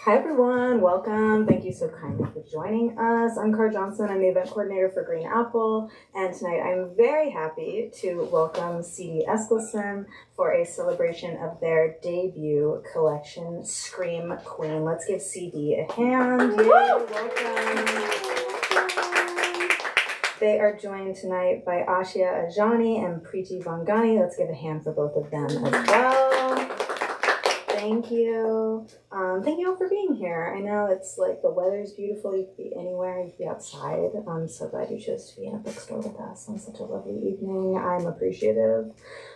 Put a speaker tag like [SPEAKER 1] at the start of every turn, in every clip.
[SPEAKER 1] Hi everyone, welcome. Thank you so kindly for joining us. I'm Cara Johnson. I'm the event coordinator for Green Apple, and tonight I'm very happy to welcome CD Eskilson for a celebration of their debut collection, Scream Queen. Let's give CD a hand. Yay, welcome. They are joined tonight by Ashia Ajani and Preeti Vangani. Let's give a hand for both of them as well. Thank you. Thank you all for being here. I know it's like the weather's beautiful. You could be anywhere. You could be outside. I'm so glad you chose to be in a bookstore with us on such a lovely evening. I'm appreciative.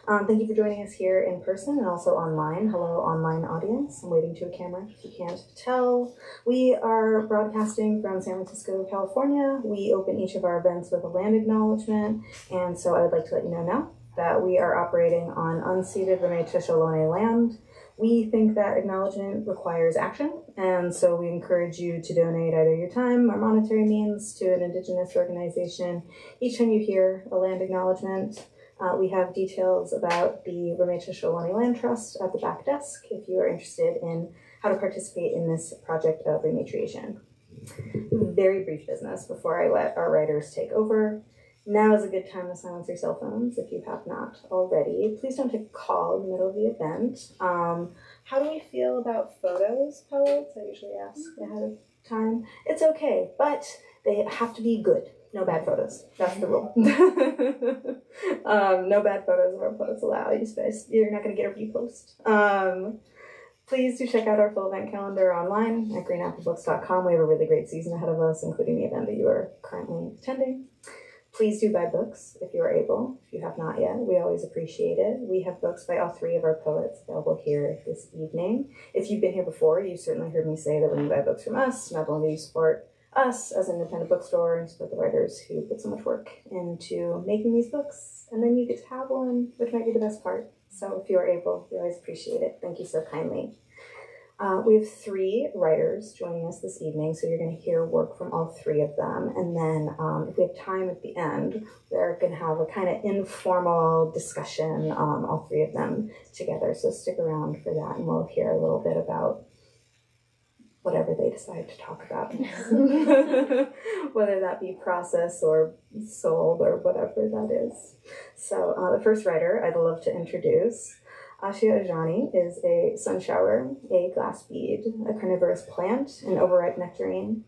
[SPEAKER 1] Thank you for joining us here in person and also online. Hello, online audience. I'm waving to a camera if you can't tell. We are broadcasting from San Francisco, California. We open each of our events with a land acknowledgement. And so I would like to let you know now that we are operating on unceded Ramaytush land. We think that acknowledgement requires action, and so we encourage you to donate either your time or monetary means to an Indigenous organization. Each time you hear a land acknowledgement, we have details about the Ramaytush Land Trust at the back desk if you are interested in how to participate in this project of rematriation. Very brief business before I let our writers take over. Now is a good time to silence your cell phones if you have not already. Please don't take a call in the middle of the event. How do we feel about photos, poets? I usually ask ahead of time. It's okay, but they have to be good. No bad photos. That's the rule. No bad photos of our poets allowed. You're not going to get a repost. Please do check out our full event calendar online at greenapplebooks.com. We have a really great season ahead of us, including the event that you are currently attending. Please do buy books if you are able. If you have not yet, we always appreciate it. We have books by all three of our poets available here this evening. If you've been here before, you've certainly heard me say that when you buy books from us, not only do you support us as an independent bookstore and support the writers who put so much work into making these books, and then you get to have one, which might be the best part. So if you are able, we always appreciate it. Thank you so kindly. We have three writers joining us this evening, so you're going to hear work from all three of them. And then if we have time at the end, they're going to have a kind of informal discussion, all three of them together. So stick around for that, and we'll hear a little bit about whatever they decide to talk about. Whether that be process or soul or whatever that is. So the first writer I'd love to introduce, Ashia Ajani, is a sunshower, a glass bead, a carnivorous plant, an overripe nectarine.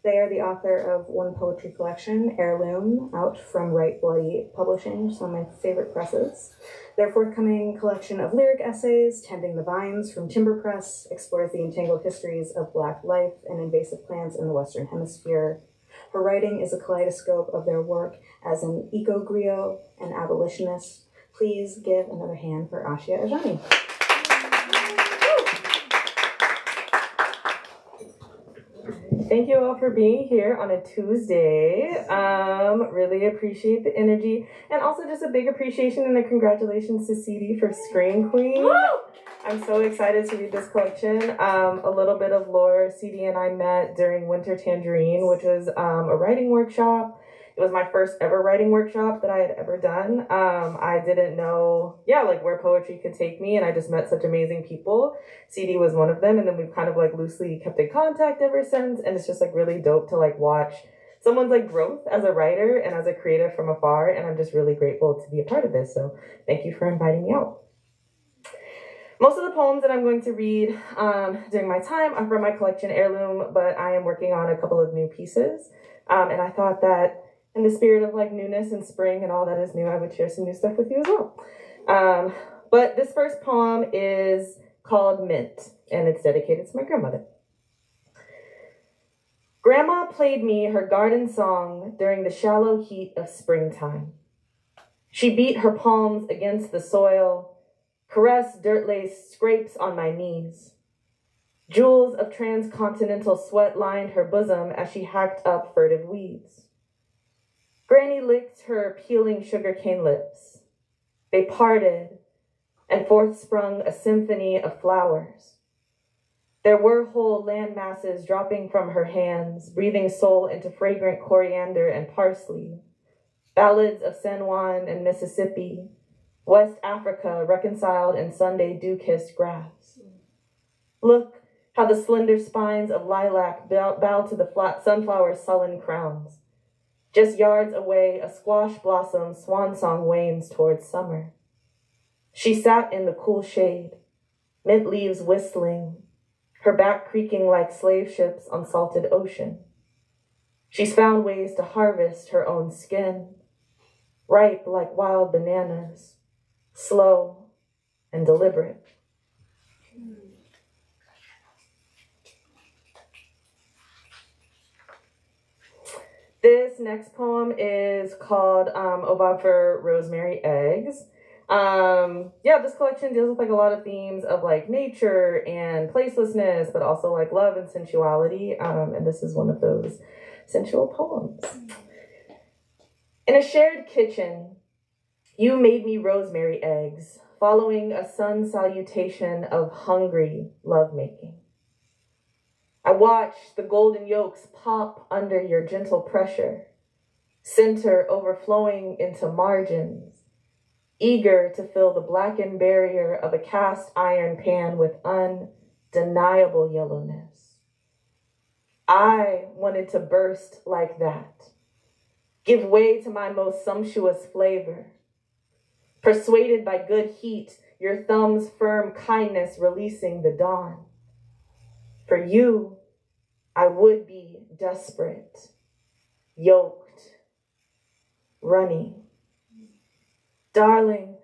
[SPEAKER 1] They are the author of one poetry collection, Heirloom, out from Right Bloody Publishing, which is one of my favorite presses. Their forthcoming collection of lyric essays, Tending the Vines from Timber Press, explores the entangled histories of Black life and invasive plants in the Western Hemisphere. Her writing is a kaleidoscope of their work as an eco-griot and abolitionist. Please give another hand for Ashia Ajani.
[SPEAKER 2] Thank you all for being here on a Tuesday. Really appreciate the energy. And also just a big appreciation and a congratulations to CD for Scream Queen. I'm so excited to read this collection. A little bit of lore. CD and I met during Winter Tangerine, which was a writing workshop. It was my first ever writing workshop that I had ever done. I didn't know, where poetry could take me, and I just met such amazing people. CD was one of them, and then we've kind of loosely kept in contact ever since, and it's just really dope to watch someone's growth as a writer and as a creative from afar, and I'm just really grateful to be a part of this. So thank you for inviting me out. Most of the poems that I'm going to read during my time are from my collection Heirloom, but I am working on a couple of new pieces, and I thought that in the spirit of newness and spring and all that is new, I would share some new stuff with you as well. But this first poem is called Mint, and it's dedicated to my grandmother. Grandma played me her garden song during the shallow heat of springtime. She beat her palms against the soil, caressed dirt-laced scrapes on my knees. Jewels of transcontinental sweat lined her bosom as she hacked up furtive weeds. Granny licked her peeling sugarcane lips. They parted, and forth sprung a symphony of flowers. There were whole land masses dropping from her hands, breathing soul into fragrant coriander and parsley. Ballads of San Juan and Mississippi, West Africa reconciled in Sunday dew-kissed grass. Look, how the slender spines of lilac bow to the flat sunflower's sullen crowns. Just yards away, a squash blossom swan song wanes towards summer. She sat in the cool shade, mint leaves whistling, her back creaking like slave ships on salted ocean. She's found ways to harvest her own skin, ripe like wild bananas, slow and deliberate. This next poem is called Ode for Rosemary Eggs. This collection deals with like a lot of themes of like nature and placelessness, but also like love and sensuality. And this is one of those sensual poems. In a shared kitchen, you made me rosemary eggs, following a sun salutation of hungry lovemaking. I watched the golden yolks pop under your gentle pressure, center overflowing into margins, eager to fill the blackened barrier of a cast iron pan with undeniable yellowness. I wanted to burst like that, give way to my most sumptuous flavor. Persuaded by good heat, your thumb's firm kindness releasing the dawn. For you, I would be desperate, yoked, runny. Darling,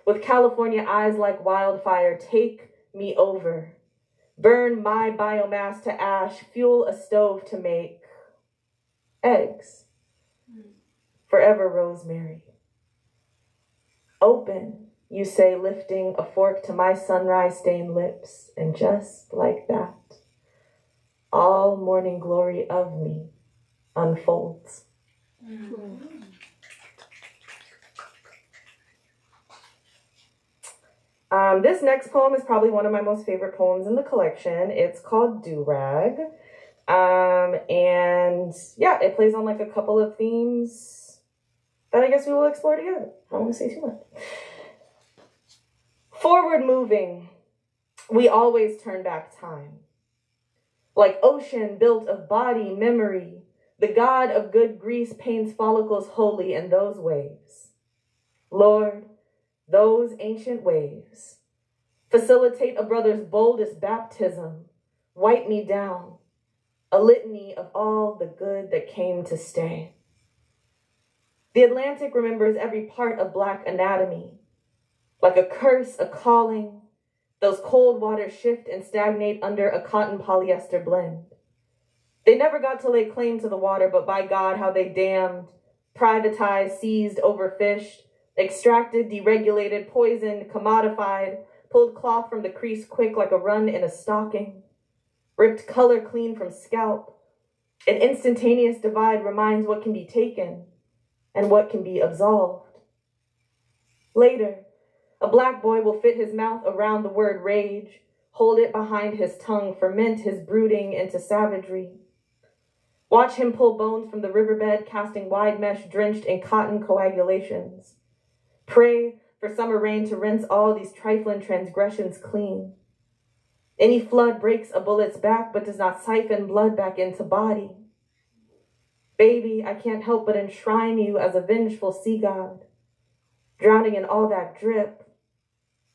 [SPEAKER 2] with California eyes like wildfire, take me over. Burn my biomass to ash, fuel a stove to make eggs. Forever rosemary. Open, you say, lifting a fork to my sunrise-stained lips, and just like that, all morning glory of me unfolds. This next poem is probably one of my most favorite poems in the collection. It's called Do-Rag. It plays on like a couple of themes that I guess we will explore together. I don't want to say too much. Forward moving, we always turn back time. Like ocean built of body memory, the God of good grease paints follicles holy in those waves. Lord, those ancient waves facilitate a brother's boldest baptism, wipe me down, a litany of all the good that came to stay. The Atlantic remembers every part of Black anatomy, like a curse, a calling. Those cold waters shift and stagnate under a cotton polyester blend. They never got to lay claim to the water, but by God, how they damned, privatized, seized, overfished, extracted, deregulated, poisoned, commodified, pulled cloth from the crease quick like a run in a stocking, ripped color clean from scalp. An instantaneous divide reminds what can be taken and what can be absolved. Later, a Black boy will fit his mouth around the word rage, hold it behind his tongue, ferment his brooding into savagery. Watch him pull bones from the riverbed, casting wide mesh drenched in cotton coagulations. Pray for summer rain to rinse all these trifling transgressions clean. Any flood breaks a bullet's back, but does not siphon blood back into body. Baby, I can't help but enshrine you as a vengeful sea god, drowning in all that drip,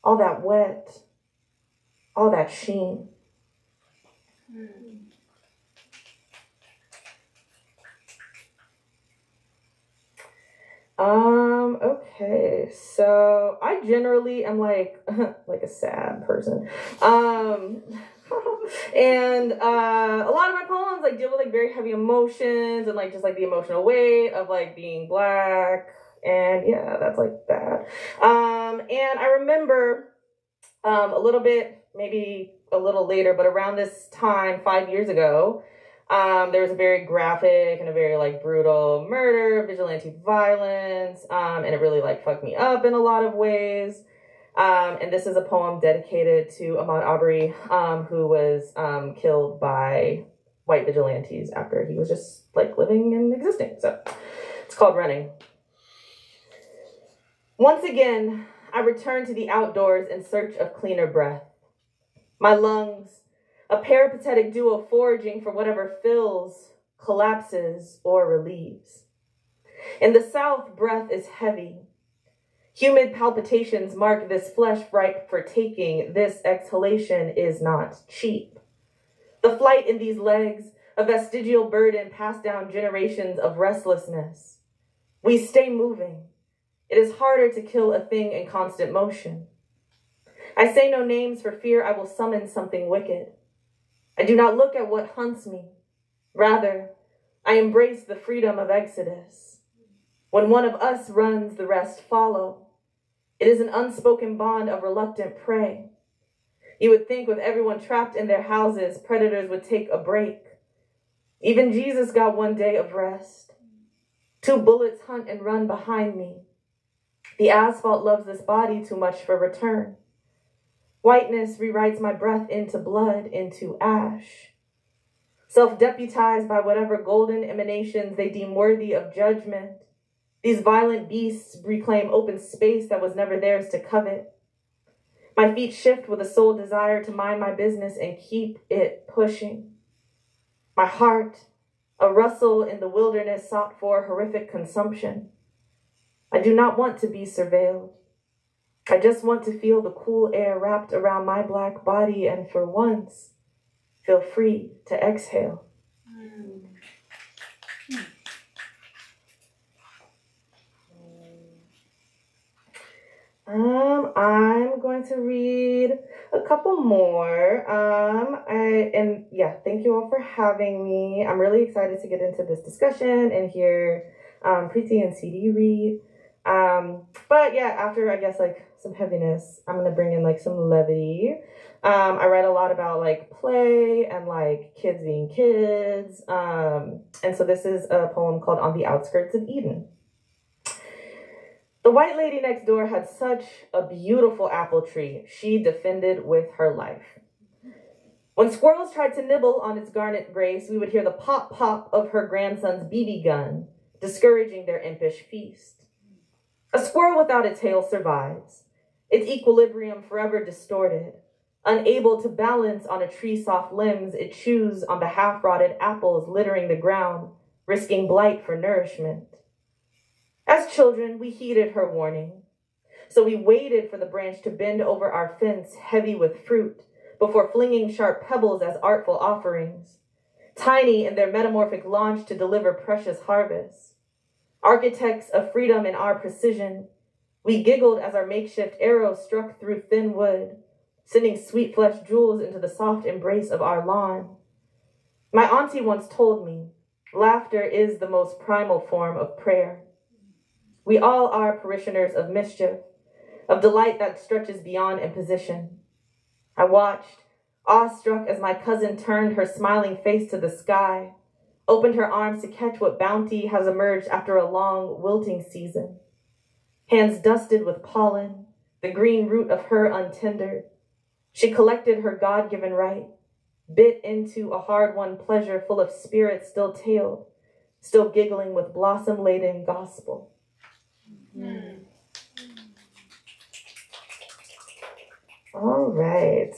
[SPEAKER 2] all that wet, all that sheen. Okay, so I generally am like a sad person. And a lot of my poems like deal with like very heavy emotions and like just like the emotional weight of like being Black. And yeah, that's like that. And I remember a little bit, maybe a little later, but around this time, 5 years ago, there was a very graphic and a very like brutal murder, vigilante violence, and it really like fucked me up in a lot of ways. And this is a poem dedicated to Ahmaud Arbery, who was killed by white vigilantes after he was just like living and existing. So it's called Running. Once again, I return to the outdoors in search of cleaner breath. My lungs, a peripatetic duo foraging for whatever fills, collapses, or relieves. In the South, breath is heavy. Humid palpitations mark this flesh ripe for taking. This exhalation is not cheap. The flight in these legs, a vestigial burden passed down generations of restlessness. We stay moving. It is harder to kill a thing in constant motion. I say no names for fear I will summon something wicked. I do not look at what hunts me. Rather, I embrace the freedom of exodus. When one of us runs, the rest follow. It is an unspoken bond of reluctant prey. You would think with everyone trapped in their houses, predators would take a break. Even Jesus got one day of rest. 2 bullets hunt and run behind me. The asphalt loves this body too much for return. Whiteness rewrites my breath into blood, into ash. Self-deputized by whatever golden emanations they deem worthy of judgment, these violent beasts reclaim open space that was never theirs to covet. My feet shift with a sole desire to mind my business and keep it pushing. My heart, a rustle in the wilderness sought for horrific consumption. I do not want to be surveilled. I just want to feel the cool air wrapped around my black body and for once, feel free to exhale. I'm going to read a couple more. Thank you all for having me. I'm really excited to get into this discussion and hear Preeti and CD read. After I guess like some heaviness, I'm gonna bring in like some levity. I read a lot about like play and like kids being kids. And so this is a poem called On the Outskirts of Eden. The white lady next door had such a beautiful apple tree she defended with her life. When squirrels tried to nibble on its garnet grace, we would hear the pop pop of her grandson's BB gun, discouraging their impish feast. A squirrel without a tail survives, its equilibrium forever distorted. Unable to balance on a tree's soft limbs, it chews on the half-rotted apples littering the ground, risking blight for nourishment. As children, we heeded her warning, so we waited for the branch to bend over our fence heavy with fruit before flinging sharp pebbles as artful offerings, tiny in their metamorphic launch to deliver precious harvests. Architects of freedom in our precision, we giggled as our makeshift arrows struck through thin wood, sending sweet-fleshed jewels into the soft embrace of our lawn. My auntie once told me, laughter is the most primal form of prayer. We all are parishioners of mischief, of delight that stretches beyond imposition. I watched, awestruck as my cousin turned her smiling face to the sky, opened her arms to catch what bounty has emerged after a long wilting season. Hands dusted with pollen, the green root of her untendered. She collected her God-given right, bit into a hard-won pleasure full of spirit still tailed, still giggling with blossom-laden gospel. All right.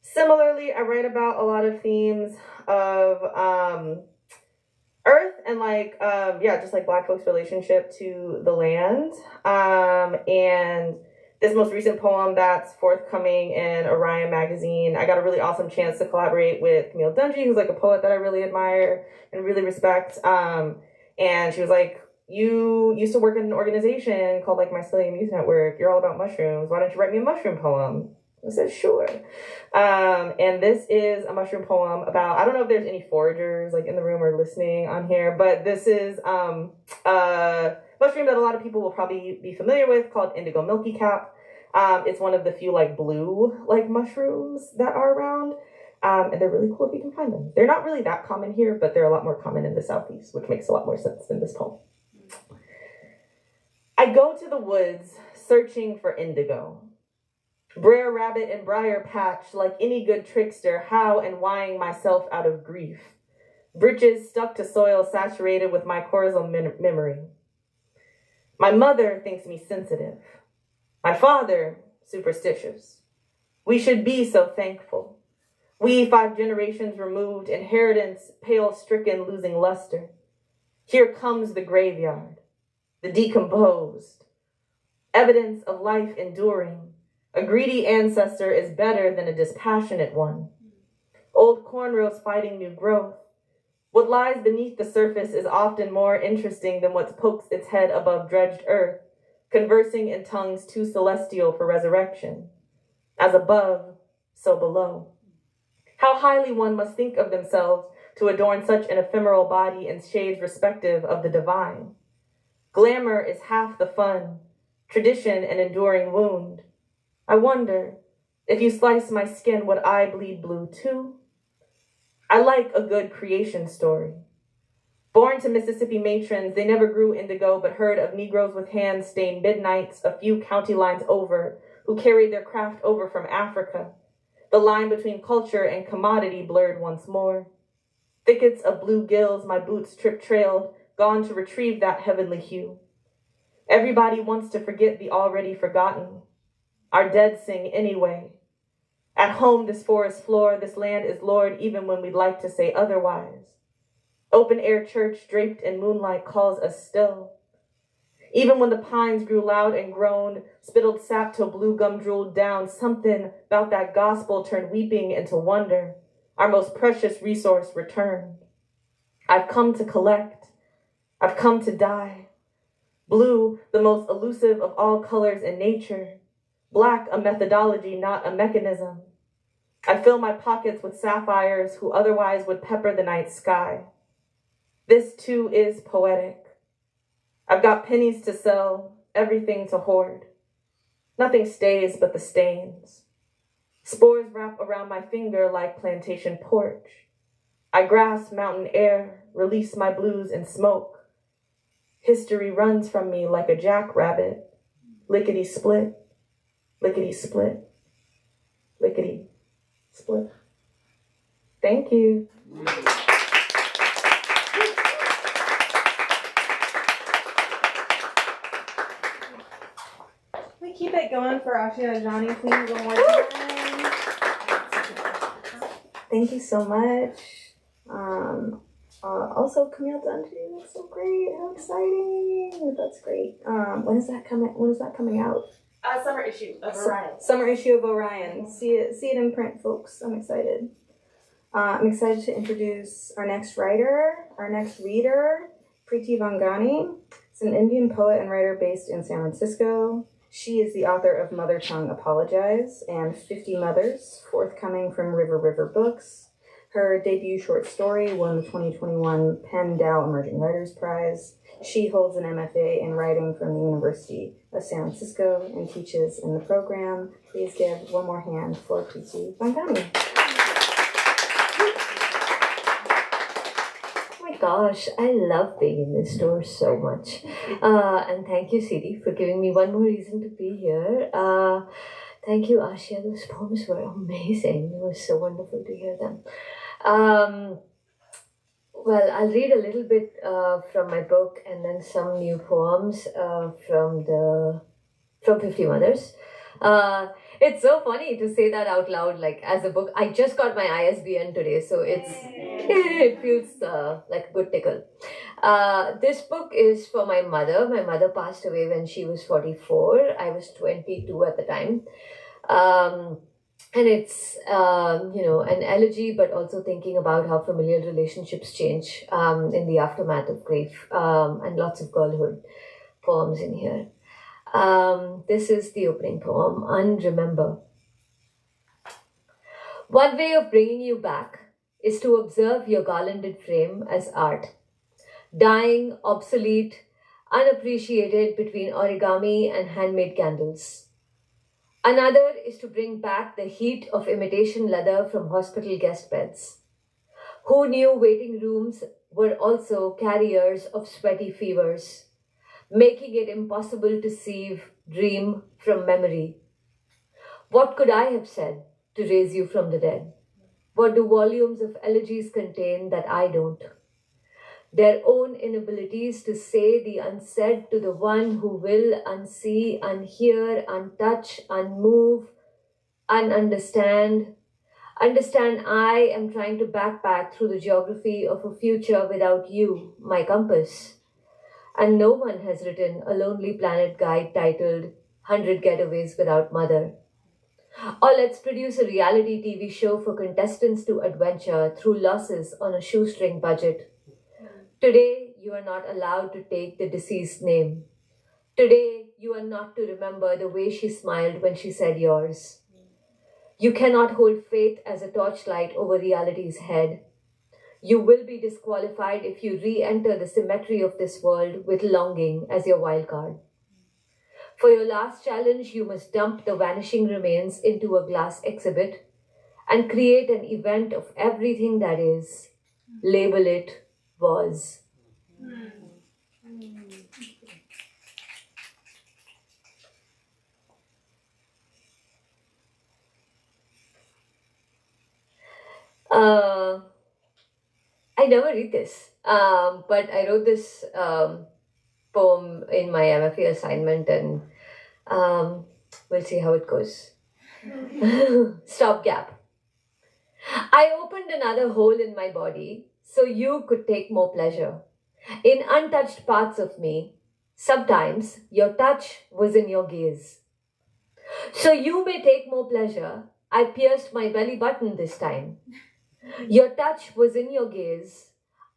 [SPEAKER 2] Similarly, I write about a lot of themes of earth and just like Black folks' relationship to the land. And this most recent poem that's forthcoming in Orion magazine, I got a really awesome chance to collaborate with Camille Dungy, who's like a poet that I really admire and really respect. And she was like, you used to work in an organization called like Mycelium Youth Network. You're all about mushrooms. Why don't you write me a mushroom poem? I said, sure. And this is a mushroom poem about, I don't know if there's any foragers like in the room or listening on here, but this is a mushroom that a lot of people will probably be familiar with called indigo milky cap. It's one of the few like blue like mushrooms that are around. And they're really cool if you can find them. They're not really that common here, but they're a lot more common in the Southeast, which makes a lot more sense than this poem. I go to the woods searching for indigo. Brer rabbit and briar patch, like any good trickster, how and whying myself out of grief. Britches stuck to soil saturated with my mycorrhizal memory. My mother thinks me sensitive. My father, superstitious. We should be so thankful. We 5 generations removed, inheritance pale stricken, losing luster. Here comes the graveyard, the decomposed. Evidence of life enduring. A greedy ancestor is better than a dispassionate one. Old cornrows fighting new growth. What lies beneath the surface is often more interesting than what pokes its head above dredged earth, conversing in tongues too celestial for resurrection. As above, so below. How highly one must think of themselves to adorn such an ephemeral body in shades respective of the divine. Glamour is half the fun, tradition an enduring wound. I wonder, if you slice my skin, would I bleed blue too? I like a good creation story. Born to Mississippi matrons, they never grew indigo, but heard of Negroes with hands stained midnights a few county lines over, who carried their craft over from Africa. The line between culture and commodity blurred once more. Thickets of blue gills my boots trip-trailed, gone to retrieve that heavenly hue. Everybody wants to forget the already forgotten. Our dead sing anyway. At home, this forest floor, this land is Lord, even when we'd like to say otherwise. Open-air church draped in moonlight calls us still. Even when the pines grew loud and groaned, spittled sap till blue gum drooled down, something about that gospel turned weeping into wonder. Our most precious resource returned. I've come to collect. I've come to die. Blue, the most elusive of all colors in nature. Black, a methodology, not a mechanism. I fill my pockets with sapphires who otherwise would pepper the night sky. This too is poetic. I've got pennies to sell, everything to hoard. Nothing stays but the stains. Spores wrap around my finger like plantation porch. I grasp mountain air, release my blues in smoke. History runs from me like a jackrabbit. Lickety-split, lickety-split, lickety-split. Thank you.
[SPEAKER 1] We keep it going for Ashia Ajani, please, one more time. Thank you so much. Also, Camille Dungy, that's so great. How exciting! That's great. When is that coming out?
[SPEAKER 2] Summer issue of Orion.
[SPEAKER 1] Summer issue of Orion. See it in print, folks. I'm excited. I'm excited to introduce our next writer, our next reader, Preeti Vangani. It's an Indian poet and writer based in San Francisco. She is the author of Mother Tongue Apologize and 50 Mothers, forthcoming from River Books. Her debut short story won the 2021 Penn Dow Emerging Writers Prize. She holds an MFA in writing from the University of San Francisco and teaches in the program. Please give one more hand for Preeti Vangani.
[SPEAKER 3] Gosh, I love being in this store so much. And thank you, CD, for giving me one more reason to be here. Thank you, Ashia. Those poems were amazing. It was so wonderful to hear them. Well, I'll read a little bit from my book and then some new poems from 50 Mothers. It's so funny to say that out loud, like as a book. I just got my ISBN today, so it feels like a good tickle. This book is for my mother. My mother passed away when she was 44. I was 22 at the time. And it's, an elegy, but also thinking about how familial relationships change in the aftermath of grief, and lots of girlhood poems in here. This is the opening poem, Unremember. One way of bringing you back is to observe your garlanded frame as art, dying, obsolete, unappreciated between origami and handmade candles. Another is to bring back the heat of imitation leather from hospital guest beds. Who knew waiting rooms were also carriers of sweaty fevers, making it impossible to sieve dream from memory? What could I have said to raise you from the dead? What do volumes of elegies contain that I don't? Their own inabilities to say the unsaid to the one who will unsee, unhear, untouch, unmove, ununderstand. Understand I am trying to backpack through the geography of a future without you, my compass. And no one has written a Lonely Planet guide titled 100 Getaways Without Mother. Or let's produce a reality TV show for contestants to adventure through losses on a shoestring budget. Today, you are not allowed to take the deceased name. Today, you are not to remember the way she smiled when she said yours. You cannot hold faith as a torchlight over reality's head. You will be disqualified if you re enter the symmetry of this world with longing as your wildcard. For your last challenge, you must dump the vanishing remains into a glass exhibit and create an event of everything that is. Label it was. Uh, I never read this, but I wrote this poem in my MFA assignment, and we'll see how it goes. Stopgap. I opened another hole in my body so you could take more pleasure. In untouched parts of me, sometimes your touch was in your gaze. So you may take more pleasure. I pierced my belly button this time. Your touch was in your gaze,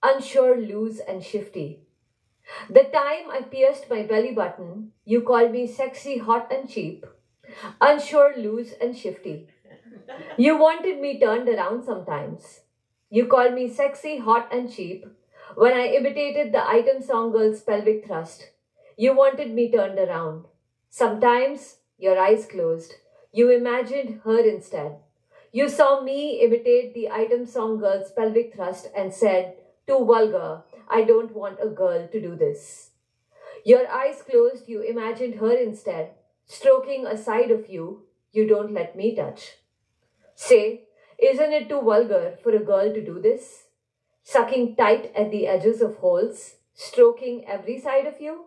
[SPEAKER 3] unsure, loose, and shifty. The time I pierced my belly button, you called me sexy, hot, and cheap, unsure, loose, and shifty. You wanted me turned around sometimes. You called me sexy, hot, and cheap when I imitated the item song girl's pelvic thrust. You wanted me turned around. Sometimes, your eyes closed. You imagined her instead. You saw me imitate the item song girl's pelvic thrust and said, too vulgar, I don't want a girl to do this. Your eyes closed, you imagined her instead, stroking a side of you you don't let me touch. Say, isn't it too vulgar for a girl to do this? Sucking tight at the edges of holes, stroking every side of you?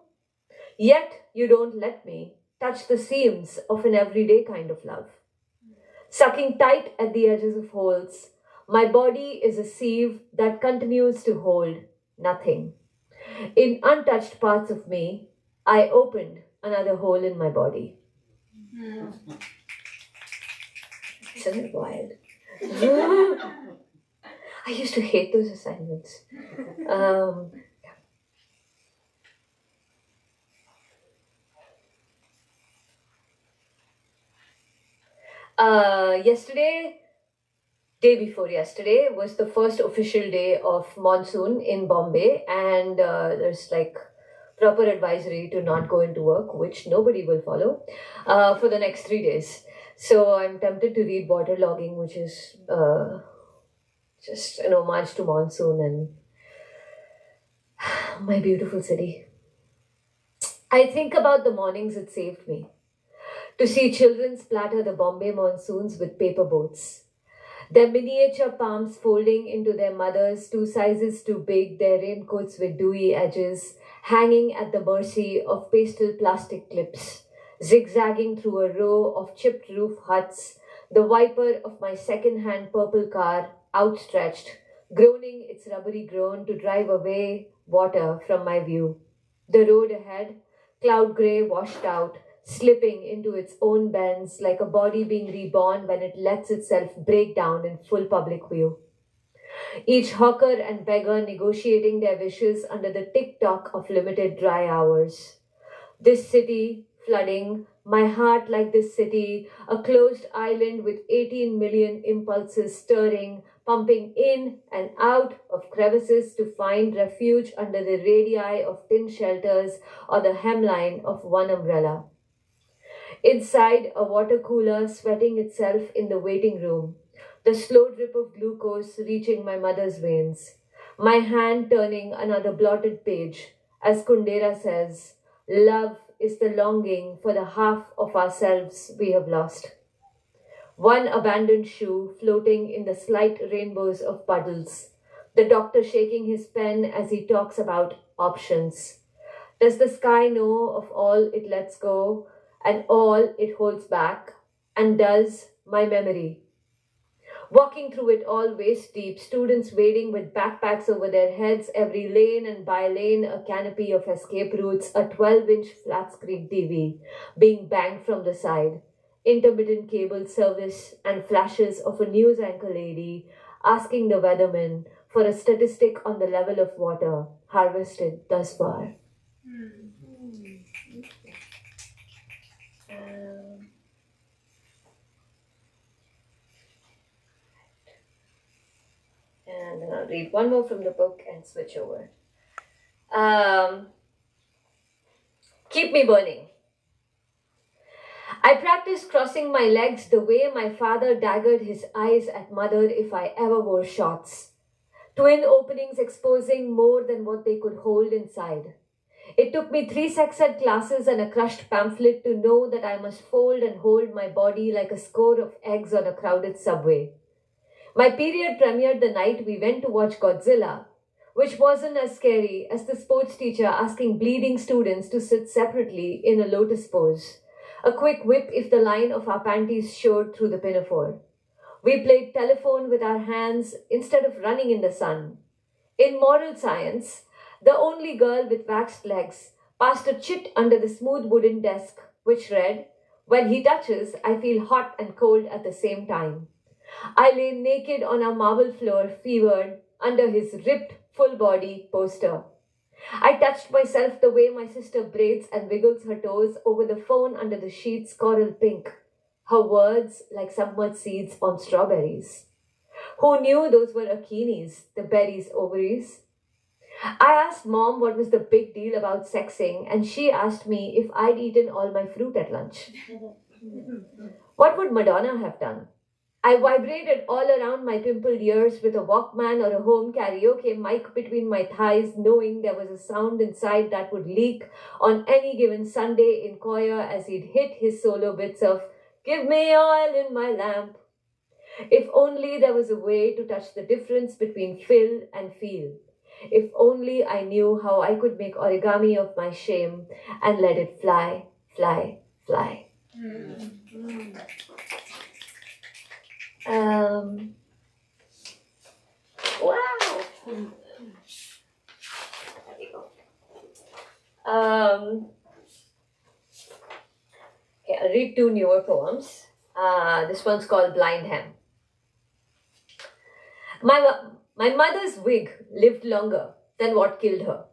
[SPEAKER 3] Yet you don't let me touch the seams of an everyday kind of love. Sucking tight at the edges of holes, my body is a sieve that continues to hold nothing. In untouched parts of me, I opened another hole in my body. Isn't it wild? I used to hate those assignments. Yesterday, day before yesterday, was the first official day of monsoon in Bombay, and there's like proper advisory to not go into work, which nobody will follow, for the next 3 days. So I'm tempted to read Waterlogging, which is just an homage to monsoon and my beautiful city. I think about the mornings it saved me. To see children splatter the Bombay monsoons with paper boats. Their miniature palms folding into their mothers, 2 sizes too big, their raincoats with dewy edges, hanging at the mercy of pastel plastic clips, zigzagging through a row of chipped roof huts, the wiper of my second-hand purple car outstretched, groaning its rubbery groan to drive away water from my view. The road ahead, cloud grey washed out, slipping into its own bends like a body being reborn when it lets itself break down in full public view. Each hawker and beggar negotiating their wishes under the tick-tock of limited dry hours. This city flooding, my heart like this city, a closed island with 18 million impulses stirring, pumping in and out of crevices to find refuge under the radii of tin shelters or the hemline of one umbrella. Inside a water cooler sweating itself in the waiting room, the slow drip of glucose reaching my mother's veins, my hand turning another blotted page, as Kundera says, love is the longing for the half of ourselves we have lost. One abandoned shoe floating in the slight rainbows of puddles, the doctor shaking his pen as he talks about options. Does the sky know of all it lets go and all it holds back? And does my memory? Walking through it all waist deep, students wading with backpacks over their heads, every lane and by lane a canopy of escape routes, a 12-inch flat screen TV being banged from the side, intermittent cable service, and flashes of a news anchor lady asking the weatherman for a statistic on the level of water harvested thus far. And then I'll read one more from the book and switch over. Keep me burning. I practiced crossing my legs the way my father daggered his eyes at mother if I ever wore shorts. Twin openings exposing more than what they could hold inside. It took me 3 sex ed classes and a crushed pamphlet to know that I must fold and hold my body like a score of eggs on a crowded subway. My period premiered the night we went to watch Godzilla, which wasn't as scary as the sports teacher asking bleeding students to sit separately in a lotus pose. A quick whip if the line of our panties showed through the pinafore. We played telephone with our hands instead of running in the sun. In moral science, the only girl with waxed legs passed a chit under the smooth wooden desk, which read, "When he touches, I feel hot and cold at the same time." I lay naked on our marble floor, fevered, under his ripped, full-body poster. I touched myself the way my sister braids and wiggles her toes over the phone under the sheets coral pink, her words like submerged seeds on strawberries. Who knew those were achenes, the berries' ovaries? I asked Mom what was the big deal about sexing, and she asked me if I'd eaten all my fruit at lunch. What would Madonna have done? I vibrated all around my pimpled ears with a Walkman or a home karaoke mic between my thighs, knowing there was a sound inside that would leak on any given Sunday in choir as he'd hit his solo bits of "Give me oil in my lamp." If only there was a way to touch the difference between fill and feel. If only I knew how I could make origami of my shame and let it fly, fly, fly. Wow. There we go. Okay, I'll read 2 newer poems. This one's called Blind Hem. My mother's wig lived longer than what killed her.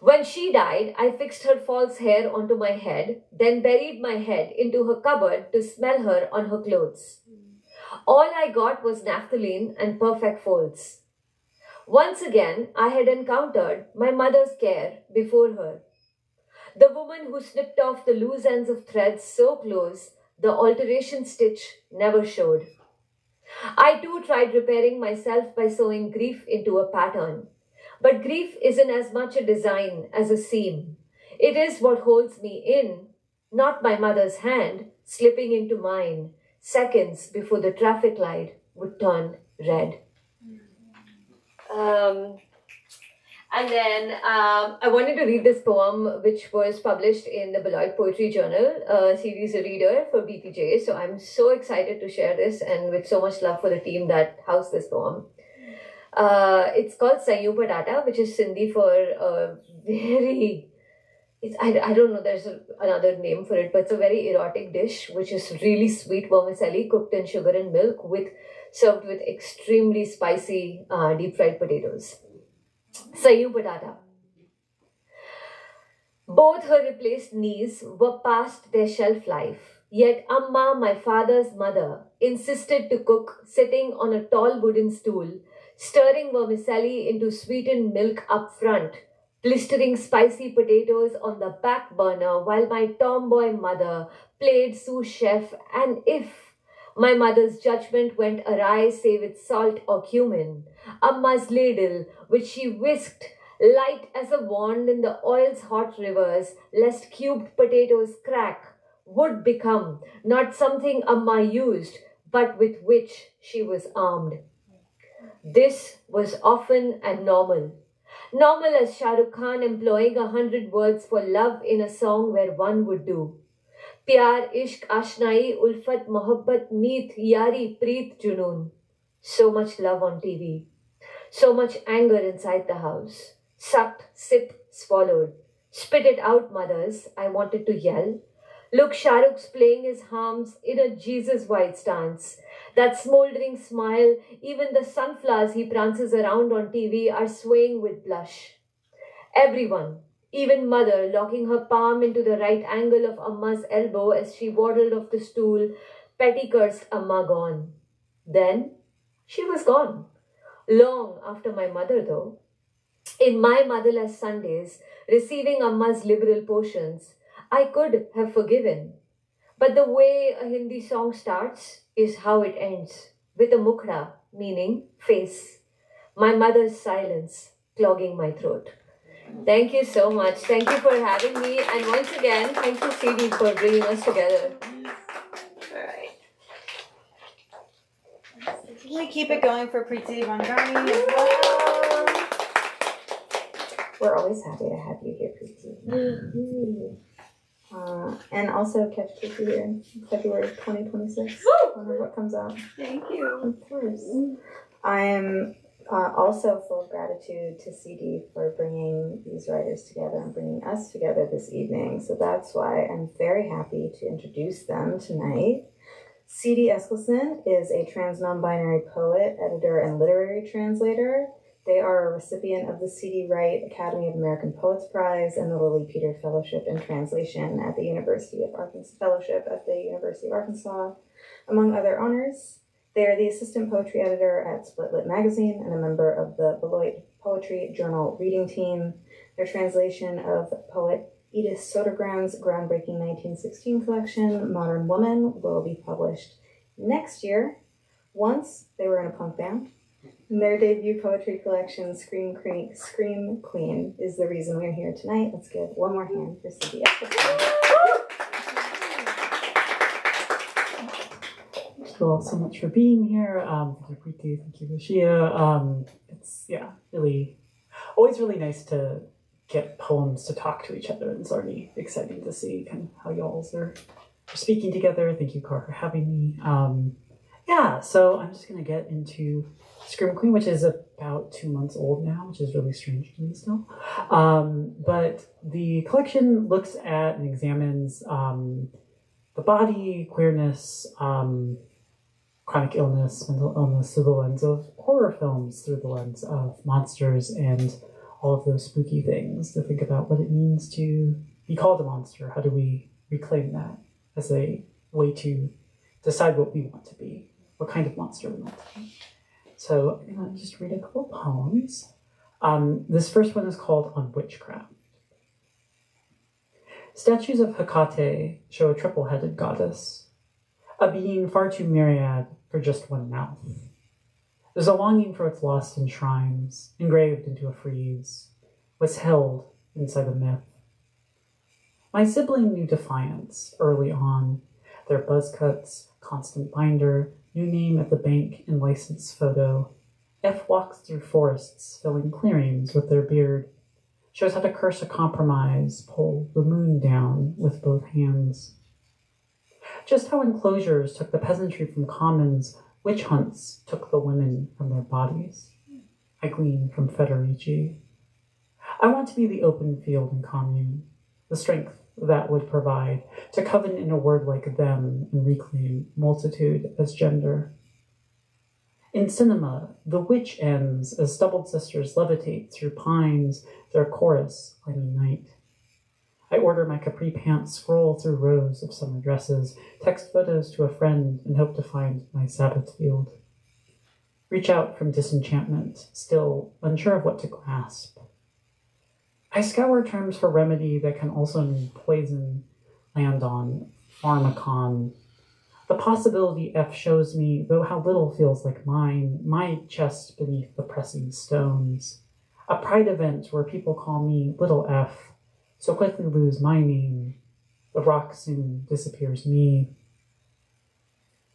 [SPEAKER 3] When she died, I fixed her false hair onto my head, then buried my head into her cupboard to smell her on her clothes. All I got was naphthalene and perfect folds. Once again, I had encountered my mother's care before her. The woman who snipped off the loose ends of threads so close, the alteration stitch never showed. I too tried repairing myself by sewing grief into a pattern. But grief isn't as much a design as a seam. It is what holds me in, not my mother's hand slipping into mine, seconds before the traffic light would turn red. And then I wanted to read this poem, which was published in the Beloit Poetry Journal, series A Reader for BPJ. So I'm so excited to share this, and with so much love for the team that housed this poem. It's called Sayu Patata, which is Sindhi for very... I don't know, there's another name for it, but it's a very erotic dish, which is really sweet vermicelli cooked in sugar and milk, served with extremely spicy deep fried potatoes. Sayu Patata. Both her replaced knees were past their shelf life, yet Amma, my father's mother, insisted to cook sitting on a tall wooden stool, stirring vermicelli into sweetened milk up front, blistering spicy potatoes on the back burner while my tomboy mother played sous chef, and if my mother's judgment went awry, say with salt or cumin, Amma's ladle, which she whisked light as a wand in the oil's hot rivers, lest cubed potatoes crack, would become not something Amma used, but with which she was armed. This was often and normal. Normal as Shah Rukh Khan employing 100 words for love in a song where one would do. Pyar, ishq, ashnai, ulfat, mohabbat, meet, yari, preet, junoon. So much love on TV. So much anger inside the house. Sucked, sipped, swallowed. Spit it out, mothers. I wanted to yell. Look, Shahrukh's playing his harms in a Jesus white stance. That smoldering smile, even the sunflowers he prances around on TV are swaying with blush. Everyone, even mother, locking her palm into the right angle of Amma's elbow as she waddled off the stool, petty cursed Amma gone. Then she was gone. Long after my mother, though. In my motherless Sundays, receiving Amma's liberal portions, I could have forgiven. But the way a Hindi song starts is how it ends, with a mukhra, meaning face. My mother's silence clogging my throat. Thank you so much. Thank you for having me. And once again, thank you, CD, for bringing us together.
[SPEAKER 1] Can we keep it going for Preeti Vangani as well? We're always happy to have you here, Preeti. And also catch Preeti here in February 2026. Wonder what comes out.
[SPEAKER 4] Thank you.
[SPEAKER 1] Of course. I'm also full of gratitude to CD for bringing these writers together and bringing us together this evening. So that's why I'm very happy to introduce them tonight. CD Eskilson is a trans non-binary poet, editor, and literary translator. They are a recipient of the C.D. Wright Academy of American Poets Prize and the Lily Peter Fellowship in Translation at the University of Arkansas among other honors. They are the assistant poetry editor at Split Lit Magazine and a member of the Beloit Poetry Journal reading team. Their translation of poet Edith Sodergram's groundbreaking 1916 collection, Modern Woman, will be published next year. Once they were in a punk band. Their debut poetry collection, Scream Queen, is the reason we're here tonight. Let's give one more hand for CD.
[SPEAKER 5] Thank you all so much for being here. Thank you, Preeti. Thank you, Ashia. It's really always really nice to get poems to talk to each other, and it's already exciting to see kind of how y'all are speaking together. Thank you, Car, for having me. So I'm just gonna get into Scream Queen, which is about 2 months old now, which is really strange to me still. But the collection looks at and examines the body, queerness, chronic illness, mental illness through the lens of horror films, through the lens of monsters and all of those spooky things, to think about what it means to be called a monster. How do we reclaim that as a way to decide what we want to be, what kind of monster we want to be. So I'm going to just read a couple poems. This first one is called On Witchcraft. Statues of Hecate show a triple-headed goddess, a being far too myriad for just one mouth. There's a longing for what's lost in shrines, engraved into a frieze, what's held inside a myth. My sibling knew defiance early on, their buzz cuts, constant binder, new name at the bank and license photo. F walks through forests, filling clearings with their beard. Shows how to curse a compromise, pull the moon down with both hands. Just how enclosures took the peasantry from commons, witch hunts took the women from their bodies. I glean from Federici. I want to be the open field and commune, the strength that would provide, to coven in a word like them and reclaim multitude as gender. In cinema, the witch ends as stubbled sisters levitate through pines, their chorus claiming night. I order my capri pants, scroll through rows of summer dresses, text photos to a friend, and hope to find my Sabbath field. Reach out from disenchantment, still unsure of what to grasp. I scour terms for remedy that can also mean poison, land on, pharmacon. The possibility F shows me, though how little feels like mine, my chest beneath the pressing stones. A pride event where people call me Little F, so quickly lose my name. The rock soon disappears me.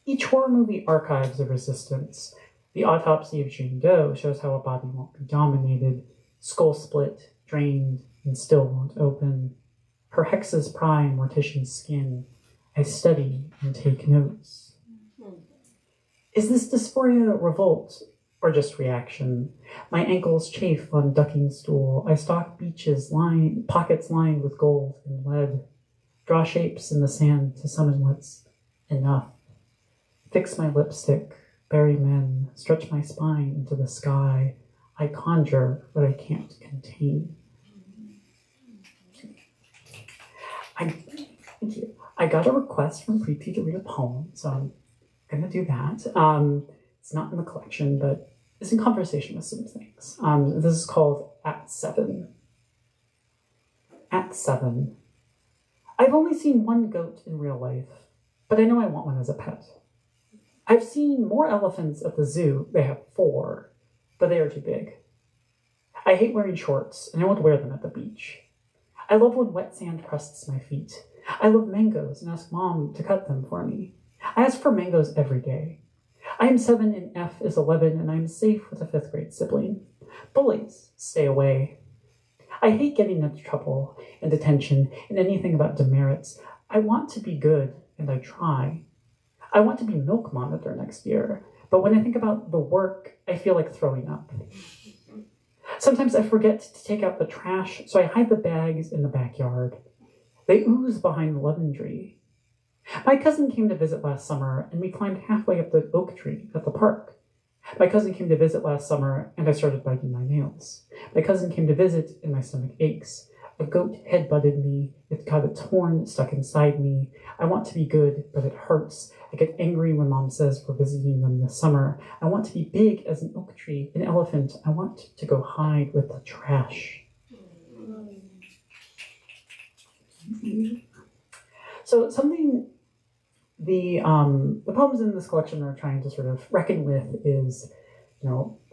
[SPEAKER 5] Each horror movie archives a resistance. The autopsy of Jane Doe shows how a body won't be dominated, skull split, drained, and still won't open. Her hexes pry Mortician's skin, I study and take notes. Is this dysphoria revolt or just reaction? My ankles chafe on ducking stool. I stalk beaches, pockets lined with gold and lead. Draw shapes in the sand to summon what's enough. Fix my lipstick, bury men, stretch my spine into the sky. I conjure what I can't contain. Thank you. I got a request from Preeti to read a poem, so I'm gonna do that. It's not in the collection, but it's in conversation with some things. This is called At 7. At 7. I've only seen one goat in real life, but I know I want one as a pet. I've seen more elephants at the zoo. They have 4, but they are too big. I hate wearing shorts, and I won't wear them at the beach. I love when wet sand crusts my feet. I love mangoes and ask Mom to cut them for me. I ask for mangoes every day. I am 7 and F is 11, and I am safe with a 5th grade sibling. Bullies, stay away. I hate getting into trouble and detention and anything about demerits. I want to be good, and I try. I want to be milk monitor next year, but when I think about the work, I feel like throwing up. Sometimes I forget to take out the trash, so I hide the bags in the backyard. They ooze behind the lemon tree. My cousin came to visit last summer, and we climbed halfway up the oak tree at the park. My cousin came to visit last summer, and I started biting my nails. My cousin came to visit, and my stomach aches. A goat head-butted me. It got its horn stuck inside me. I want to be good, but it hurts. I get angry when Mom says we're visiting them this summer. I want to be big as an oak tree, an elephant. I want to go hide with the trash. So something the poems in this collection are trying to sort of reckon with is,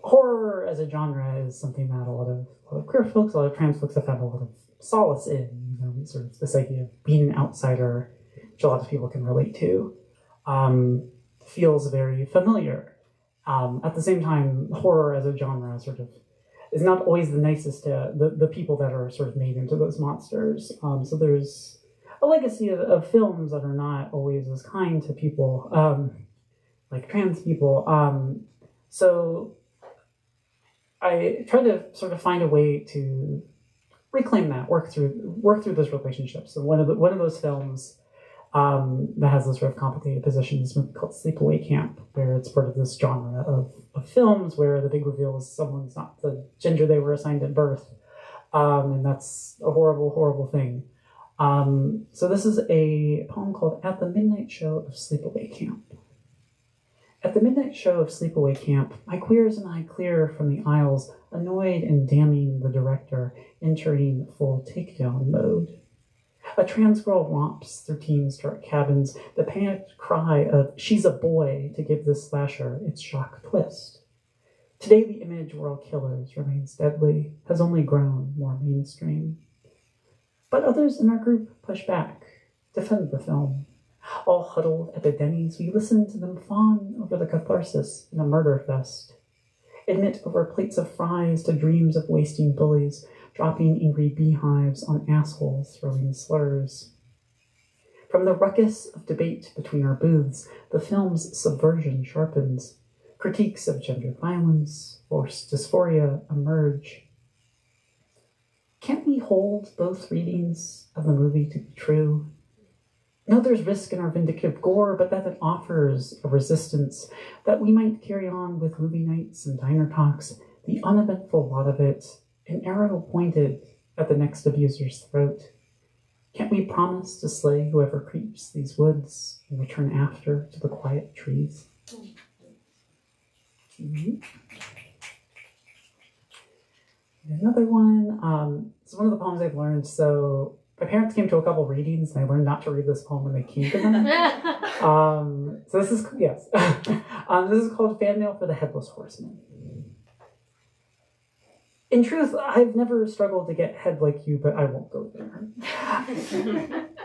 [SPEAKER 5] horror as a genre is something that a lot of queer folks, a lot of trans folks have had a lot of solace in, sort of this idea of being an outsider, which a lot of people can relate to, feels very familiar. At the same time, horror as a genre sort of is not always the nicest to the people that are sort of made into those monsters. So there's a legacy of films that are not always as kind to people, like trans people. So I try to sort of find a way to reclaim that, work through those relationships. And one of those films that has this sort of complicated position is a movie called Sleepaway Camp, where it's part of this genre of films where the big reveal is someone's not the gender they were assigned at birth. And that's a horrible, horrible thing. So this is a poem called At the Midnight Show of Sleepaway Camp. At the midnight show of Sleepaway Camp, my queers and I clear from the aisles, annoyed and damning the director, entering full takedown mode. A trans girl romps through teens' dark cabins, the panicked cry of, "She's a boy," to give this slasher its shock twist. Today the image we're all killers remains deadly, has only grown more mainstream. But others in our group push back, defend the film. All huddled at the Denny's, we listen to them fawn over the catharsis in a murder fest. Admit over plates of fries to dreams of wasting bullies, dropping angry beehives on assholes throwing slurs. From the ruckus of debate between our booths, the film's subversion sharpens. Critiques of gender violence, forced dysphoria emerge. Can't we hold both readings of the movie to be true? No, there's risk in our vindictive gore, but that it offers a resistance that we might carry on with movie nights and diner talks, the uneventful lot of it, an arrow pointed at the next abuser's throat. Can't we promise to slay whoever creeps these woods and return after to the quiet trees? Mm-hmm. Another one, it's one of the poems I've learned. So my parents came to a couple readings, and I learned not to read this poem when they came to them. So this is, yes. This is called Fan Mail for the Headless Horseman. In truth, I've never struggled to get head like you, but I won't go there.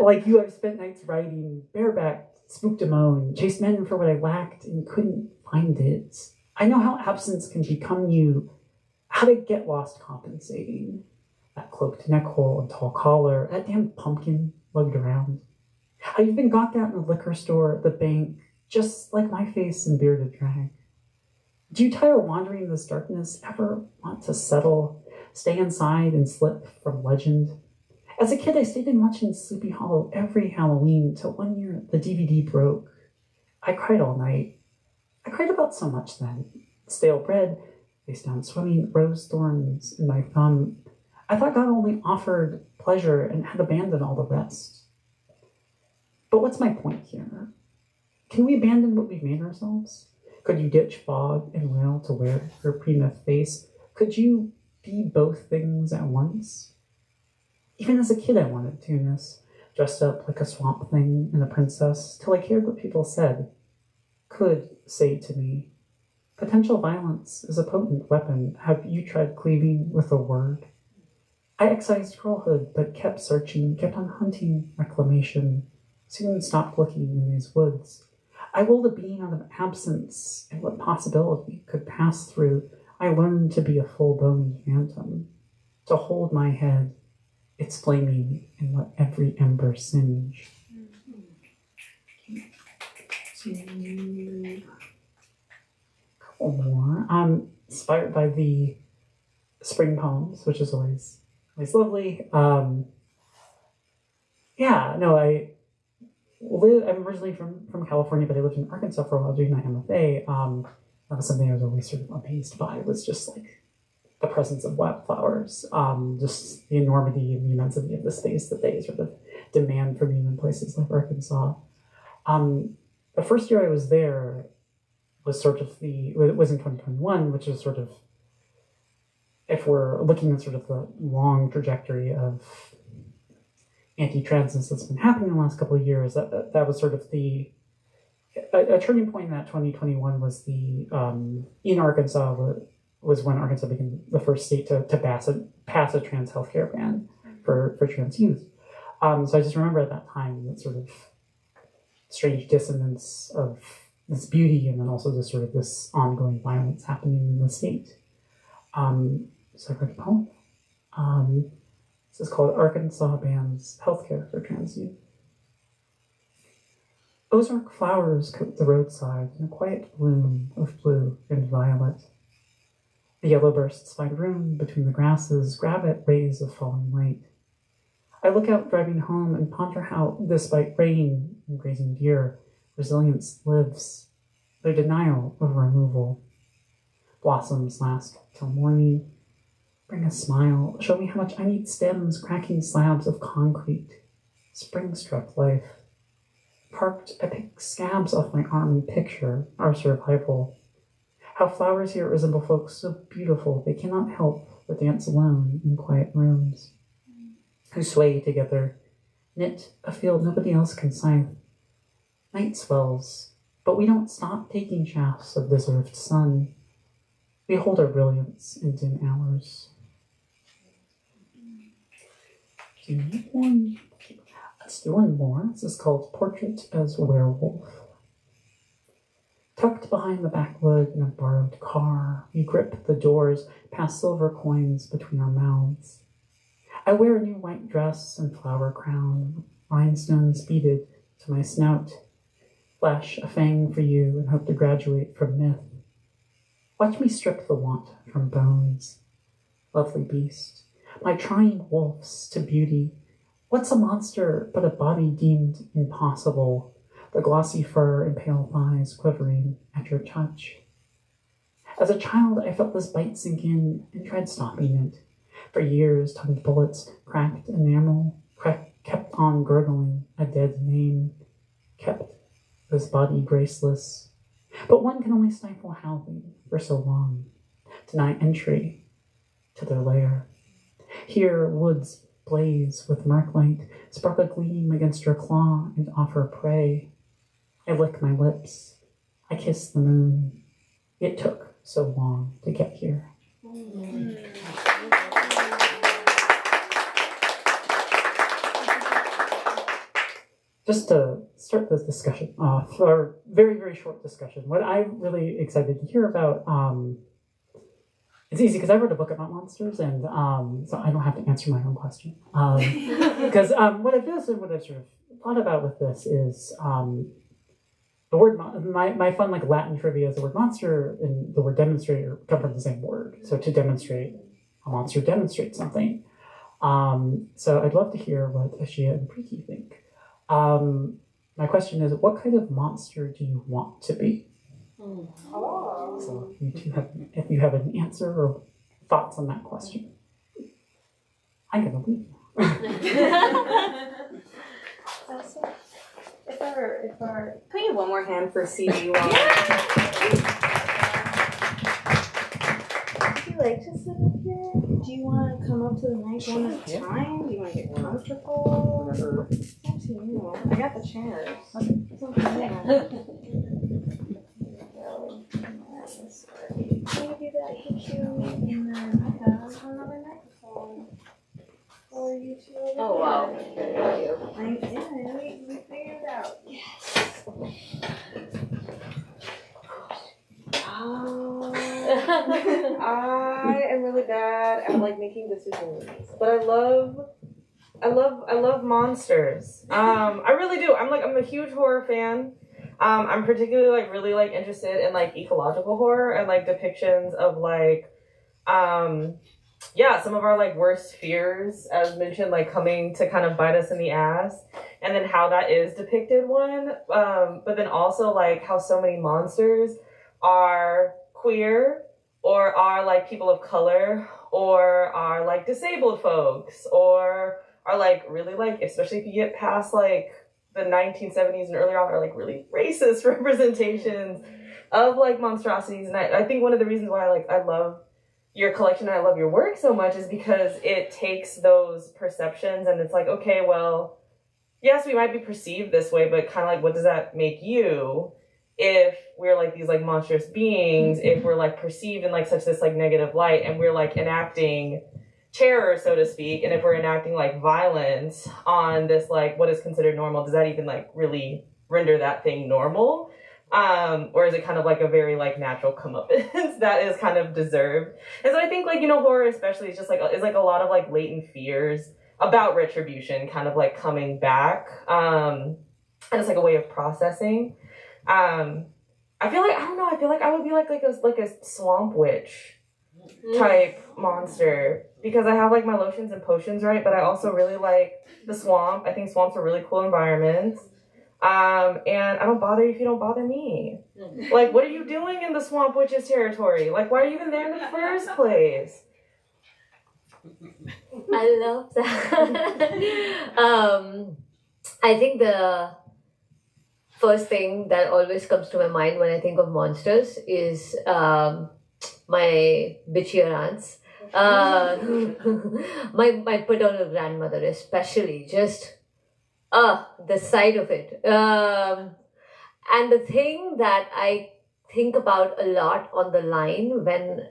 [SPEAKER 5] Like you, I've spent nights riding bareback, spooked a moan, chased men for what I lacked and couldn't find it. I know how absence can become you, how to get lost compensating. That cloaked neck hole and tall collar, that damn pumpkin lugged around. How you've been gawked at in the liquor store, the bank, just like my face in bearded drag. Do you tire wandering in this darkness, ever want to settle, stay inside and slip from legend? As a kid, I stayed in watching Sleepy Hollow every Halloween till one year the DVD broke. I cried all night. I cried about so much then. Stale bread, face down swimming, rose thorns in my thumb. I thought God only offered pleasure and had abandoned all the rest. But what's my point here? Can we abandon what we've made ourselves? Could you ditch fog and rail to wear your pre-myth face? Could you be both things at once? Even as a kid, I wanted to-ness, dressed up like a swamp thing and a princess, till I cared what people said, could say to me. Potential violence is a potent weapon. Have you tried cleaving with a word? I excised girlhood, but kept searching, kept on hunting reclamation, soon stopped looking in these woods. I willed a being out of absence, and what possibility could pass through. I learned to be a full-boned phantom, to hold my head, its flaming, and let every ember singe. A couple more. I'm inspired by the spring poems, which is always lovely. I'm originally from California, but I lived in Arkansas for a while doing my MFA. That was something I was always sort of amazed by. It was just like the presence of wildflowers, just the enormity and the immensity of the space that they sort of demand from you in places like Arkansas. The first year I was there was it was in 2021, which is sort of, if we're looking at sort of the long trajectory of anti-transness that's been happening in the last couple of years, that was sort of a turning point in that 2021 was in Arkansas was when Arkansas became the first state to pass a trans healthcare ban for trans youth. So I just remember at that time that sort of strange dissonance of this beauty and then also this sort of this ongoing violence happening in the state. So I read a poem. This is called Arkansas Bans Healthcare for Trans Youth. Ozark flowers coat the roadside in a quiet bloom of blue and violet. The yellow bursts find room between the grasses, grab at rays of falling light. I look out driving home and ponder how, despite rain and grazing deer, resilience lives, their denial of removal. Blossoms last till morning. Bring a smile, show me how much I need stems cracking slabs of concrete. Spring struck life. Parked, I pick scabs off my arm and picture our survival. How flowers here resemble folks so beautiful they cannot help but dance alone in quiet rooms. Who sway together, knit a field nobody else can scythe. Night swells, but we don't stop taking shafts of deserved sun. We hold our brilliance in dim hours. Let's do one more. This is called Portrait as Werewolf. Tucked behind the backwood in a borrowed car, we grip the doors, pass silver coins between our mouths. I wear a new white dress and flower crown, rhinestones beaded to my snout. Flash a fang for you and hope to graduate from myth. Watch me strip the want from bones. Lovely beast, my trying wolves to beauty. What's a monster but a body deemed impossible? The glossy fur and pale thighs quivering at your touch. As a child, I felt this bite sink in and tried stopping it. For years, tongued bullets, cracked enamel, kept on gurgling a dead name, kept this body graceless. But one can only stifle howling for so long, deny entry to their lair. Here, woods blaze with murk-light, spark a gleam against your claw and offer prey. I lick my lips. I kiss the moon. It took so long to get here. Just to start this discussion off, our very, very short discussion, what I'm really excited to hear about, it's easy because I wrote a book about monsters, and so I don't have to answer my own question. Because what I've noticed and what I've sort of thought about with this is the word my fun like Latin trivia is the word monster and the word demonstrator come from the same word. So to demonstrate a monster demonstrates something. So I'd love to hear what Ashia and Preeti think. My question is, what kind of monster do you want to be? So if you have an answer or thoughts on that question, I'm gonna leave.
[SPEAKER 1] Can you one more hand for CD while Would you like to sit up here? Do you want to come up to the mic one at a time? Do you want to get comfortable? It's up to you. I got the chairs. It's up to you. Can you do that? Thank you. And then I have another microphone. Or you two over there.
[SPEAKER 3] Wow. Thank you.
[SPEAKER 1] Yeah, we figured it out. Yes.
[SPEAKER 2] I am really bad at like making decisions, but I love monsters. I really do. I'm a huge horror fan. I'm particularly like really like interested in like ecological horror and like depictions of like some of our like worst fears, as mentioned, like coming to kind of bite us in the ass, and then how that is depicted but then also like how so many monsters are queer or are like people of color or are like disabled folks or are like really like, especially if you get past like the 1970s and earlier on, are like really racist representations of like monstrosities. And I think one of the reasons why I love your collection and I love your work so much is because it takes those perceptions and it's like, okay, well, yes, we might be perceived this way, but kind of like, what does that make you if we're like these like monstrous beings, if we're like perceived in like such this like negative light and we're like enacting terror, so to speak, and if we're enacting like violence on this like what is considered normal, does that even like really render that thing normal? Or is it kind of like a very like natural comeuppance that is kind of deserved? And so I think like, horror especially is just like is like a lot of like latent fears about retribution kind of like coming back. And it's like a way of processing. I feel like I would be like a swamp witch type monster because I have like my lotions and potions, right? But I also really like the swamp. I think swamps are really cool environments. And I don't bother you if you don't bother me. Like, what are you doing in the swamp witch's territory? Like, why are you even there in the first place?
[SPEAKER 3] I love that. I think the first thing that always comes to my mind when I think of monsters is my bitchier aunts. My paternal grandmother especially, just the sight of it. And the thing that I think about a lot on the line when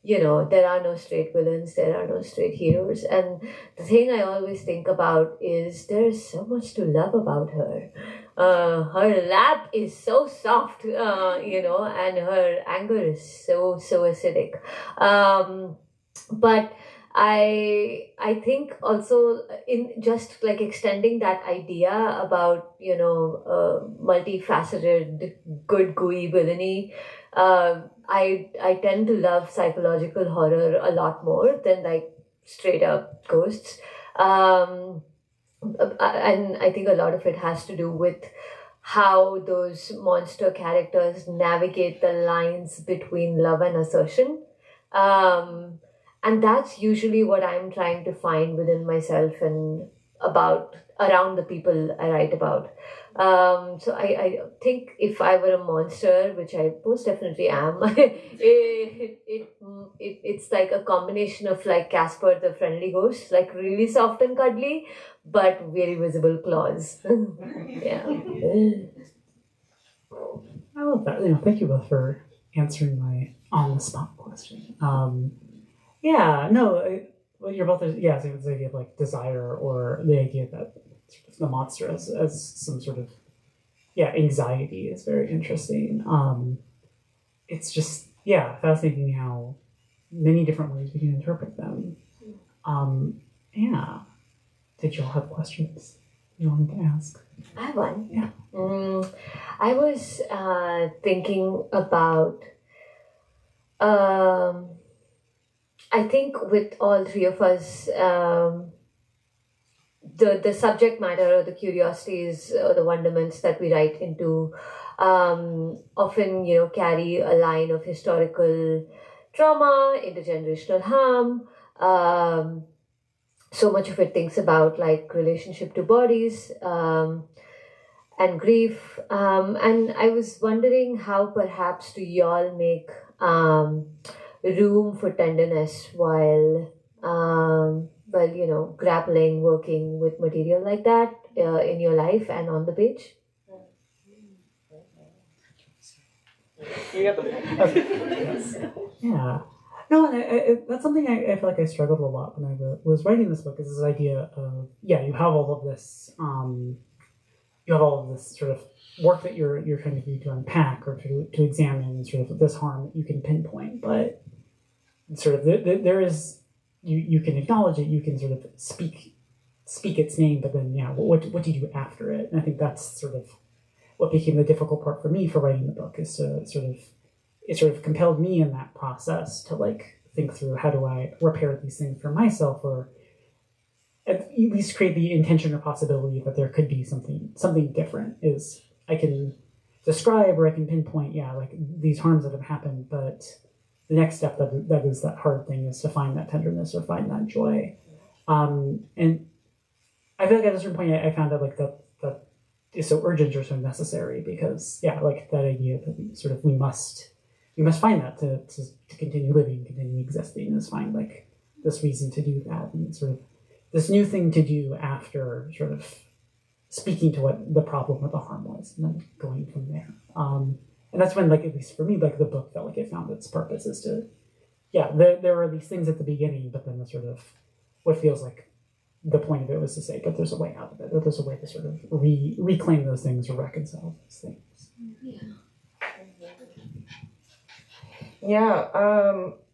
[SPEAKER 3] there are no straight villains, there are no straight heroes. And the thing I always think about is there's so much to love about her. Her lap is so soft, and her anger is so acidic. But I think also in just like extending that idea about multifaceted good gooey villainy, I tend to love psychological horror a lot more than like straight up ghosts. And I think a lot of it has to do with how those monster characters navigate the lines between love and assertion. And that's usually what I'm trying to find within myself and around the people I write about. So I think if I were a monster, which I most definitely am, it's like a combination of like Casper the Friendly Ghost, like really soft and cuddly, but very visible claws. Yeah.
[SPEAKER 5] I love that. Thank you both for answering my on-the-spot question. You're both, yeah, so the idea of like desire or the idea that the monster as some sort of, anxiety is very interesting. It's just, fascinating how many different ways we can interpret them. Did y'all have questions? you wanted to ask?
[SPEAKER 3] I have one.
[SPEAKER 5] Yeah.
[SPEAKER 3] I was thinking about, um, I think with all three of us, the subject matter or the curiosities or the wonderments that we write into often, carry a line of historical trauma, intergenerational harm. Um, so much of it thinks about like relationship to bodies. And grief. And I was wondering how perhaps do y'all make room for tenderness while grappling, working with material like that in your life and on the page?
[SPEAKER 2] You got the
[SPEAKER 5] Yeah. No, that's something I feel like I struggled a lot when I was writing this book. Is this idea of you have all of this sort of work that you're trying to do to unpack or to examine sort of this harm that you can pinpoint, but sort of there is you can acknowledge it, you can sort of speak its name, but then what do you do after it? And I think that's sort of what became the difficult part for me for writing the book, is to sort of compelled me in that process to like think through, how do I repair these things for myself, or at least create the intention or possibility that there could be something different. Is I can describe or I can pinpoint, like these harms that have happened, but the next step that is that hard thing is to find that tenderness or find that joy. And I feel like at a certain point I found out like that is so urgent or so necessary, because like that idea that we must find that to continue living, continue existing, is find like this reason to do that, and sort of this new thing to do after sort of speaking to what the problem or the harm was, and then going from there. And that's when, like, at least for me, like the book felt like it found its purpose, is to, there are these things at the beginning, but then the sort of what feels like the point of it was to say, but there's a way out of it, or there's a way to sort of reclaim those things or reconcile those things.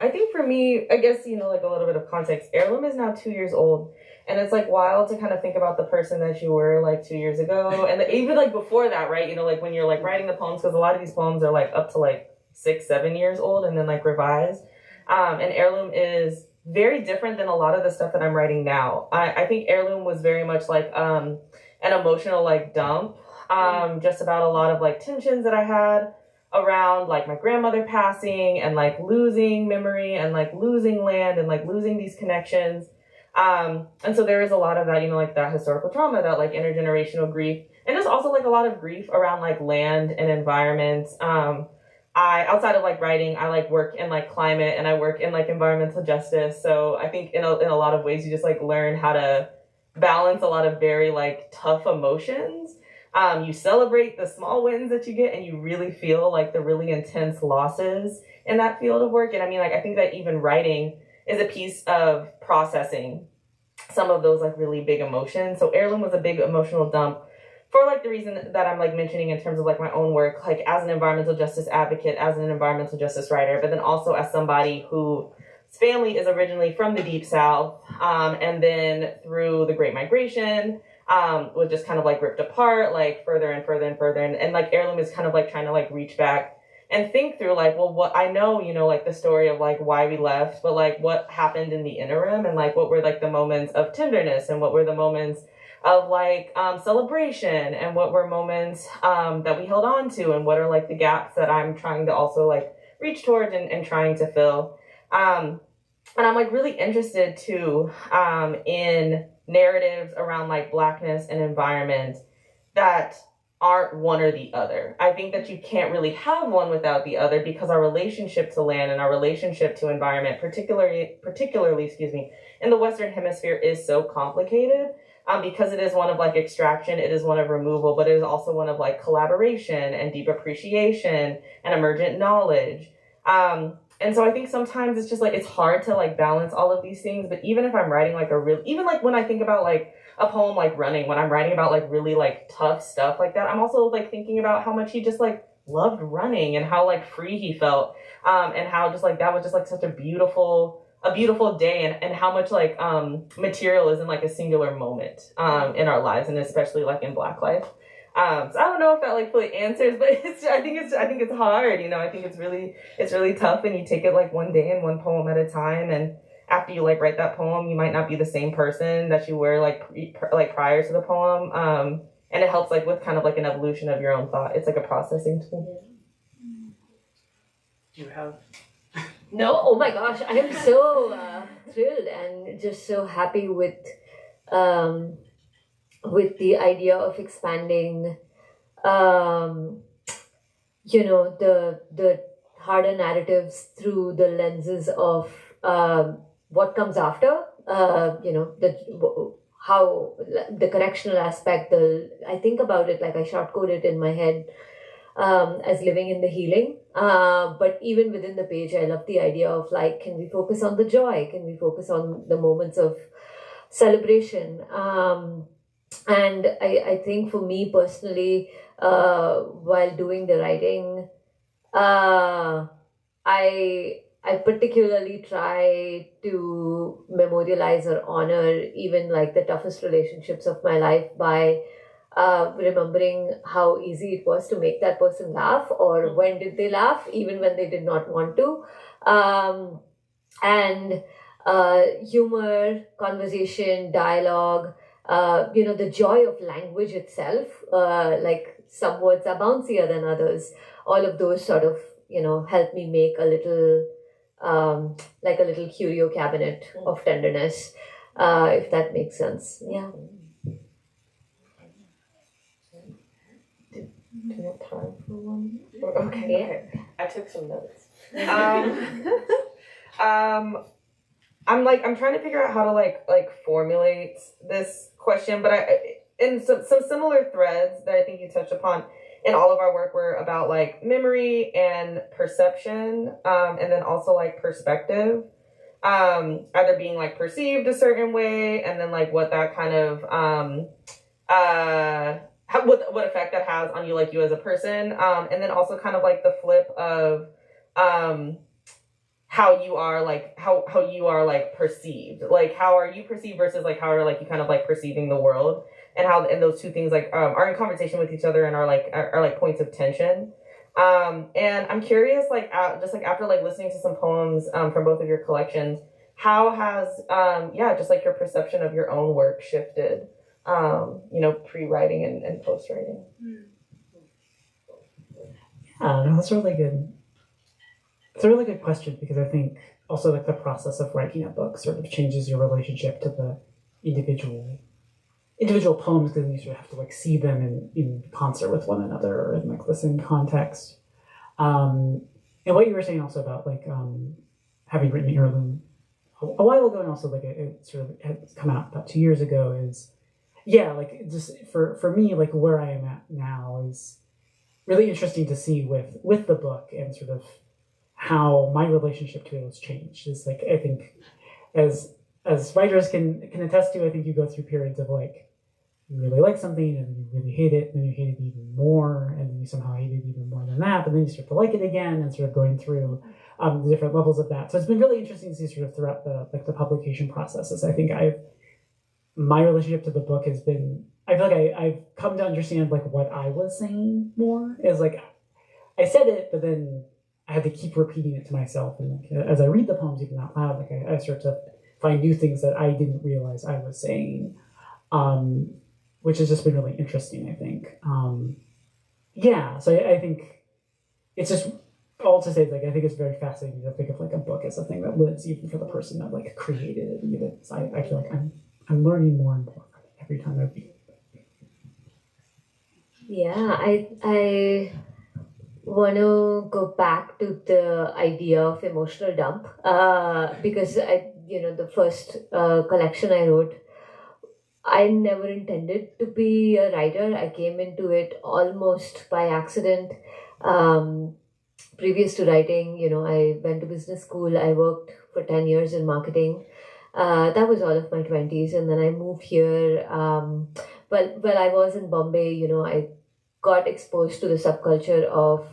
[SPEAKER 2] I think for me, I guess, like a little bit of context, Heirloom is now 2 years old. And it's like wild to kind of think about the person that you were like 2 years ago. And even like before that, right? Like when you're like writing the poems, because a lot of these poems are like up to like 6-7 years old and then like revised. And Heirloom is very different than a lot of the stuff that I'm writing now. I think Heirloom was very much like an emotional like dump, just about a lot of like tensions that I had around like my grandmother passing and like losing memory and like losing land and like losing these connections. And so there is a lot of that, like that historical trauma, that like intergenerational grief. And there's also like a lot of grief around like land and environment. I, outside of like writing, I like work in like climate and I work in like environmental justice. So I think in a lot of ways you just like learn how to balance a lot of very like tough emotions. You celebrate the small wins that you get, and you really feel like the really intense losses in that field of work. And I mean, like, I think that even writing is a piece of processing some of those like really big emotions. So Heirloom was a big emotional dump for like the reason that I'm like mentioning in terms of like my own work, like as an environmental justice advocate, as an environmental justice writer, but then also as somebody whose family is originally from the Deep South, and then through the Great Migration, was just kind of like ripped apart, like further and further and further. And like Heirloom is kind of like trying to like reach back and think through like, well, what I know, like the story of like why we left, but like what happened in the interim, and like what were like the moments of tenderness, and what were the moments of like celebration, and what were moments that we held on to, and what are like the gaps that I'm trying to also like reach towards and trying to fill. And I'm like really interested too in narratives around like Blackness and environment that aren't one or the other. I think that you can't really have one without the other, because our relationship to land and our relationship to environment, particularly, in the Western Hemisphere, is so complicated. Because it is one of like extraction, it is one of removal, but it is also one of like collaboration and deep appreciation and emergent knowledge. And so I think sometimes it's just like, it's hard to like balance all of these things. But even if I'm writing like even like when I think about like a poem like Running, when I'm writing about like really like tough stuff like that, I'm also like thinking about how much he just like loved running and how like free he felt. And how just like that was just like such a beautiful a beautiful day and how much like material is in like a singular moment in our lives, and especially like in Black life. So I don't know if that like fully answers, but I think it's hard, you know. I think it's really tough, and you take it like one day and one poem at a time, and after you like write that poem, you might not be the same person that you were like prior to the poem, and it helps like with kind of like an evolution of your own thought. It's like a processing tool.
[SPEAKER 5] Do you have?
[SPEAKER 3] No, oh my gosh, I am so thrilled and just so happy with the idea of expanding, the harder narratives through the lenses of what comes after. How the correctional aspect. I think about it like I short code it in my head as living in the healing. But even within the page, I love the idea of like, can we focus on the joy? Can we focus on the moments of celebration? And I think for me personally, while doing the writing, I particularly try to memorialize or honor even like the toughest relationships of my life by remembering how easy it was to make that person laugh, or when did they laugh, even when they did not want to. And humor, conversation, dialogue, the joy of language itself, like some words are bouncier than others. All of those sort of, help me make a little, like a little curio cabinet of tenderness, if that makes sense. Yeah.
[SPEAKER 2] Do you have time for one? Okay.
[SPEAKER 3] Yeah.
[SPEAKER 2] Okay. I took some notes. I'm trying to figure out how to like formulate this question, but in some similar threads that I think you touched upon in all of our work were about like memory and perception, and then also like perspective, either being like perceived a certain way, and then like what that kind of what effect that has on you, like you as a person, and then also kind of like the flip of how you are like how you are like perceived, like how are you perceived versus like how are like you kind of like perceiving the world, and how and those two things like are in conversation with each other and are like points of tension. And I'm curious, like just like after like listening to some poems from both of your collections, how has just like your perception of your own work shifted, pre-writing and post-writing?
[SPEAKER 5] Yeah, no, that's really good. It's a really good question, because I think also like the process of writing a book sort of changes your relationship to the individual poems, because you sort of have to like see them in concert with one another or in like the same context. And what you were saying also about like having written Heirloom a while ago, and also like it sort of had come out about 2 years ago, is like just for me, like where I am at now is really interesting to see with the book, and sort of how my relationship to it has changed. Is like, I think as writers can attest to, I think you go through periods of like you really like something and you really hate it, and then you hate it even more, and then you somehow hate it even more than that, but then you start to like it again, and sort of going through the different levels of that. So it's been really interesting to see sort of throughout the publication processes. I think my relationship to the book has been, I feel like I've come to understand like what I was saying more, is like I said it, but then I had to keep repeating it to myself, and like as I read the poems even out loud, like I start to find new things that I didn't realize I was saying, which has just been really interesting, I think. So I think it's just all to say, like I think it's very fascinating to think of like a book as a thing that lives even for the person that like created it. Even so I feel like I'm learning more and more every time I read.
[SPEAKER 3] Yeah, I want to go back to the idea of emotional dump, because the first collection I wrote, I never intended to be a writer. I came into it almost by accident. Previous to writing, I went to business school. I worked for 10 years in marketing. That was all of my 20s. And then I moved here. Well, I was in Bombay, I got exposed to the subculture of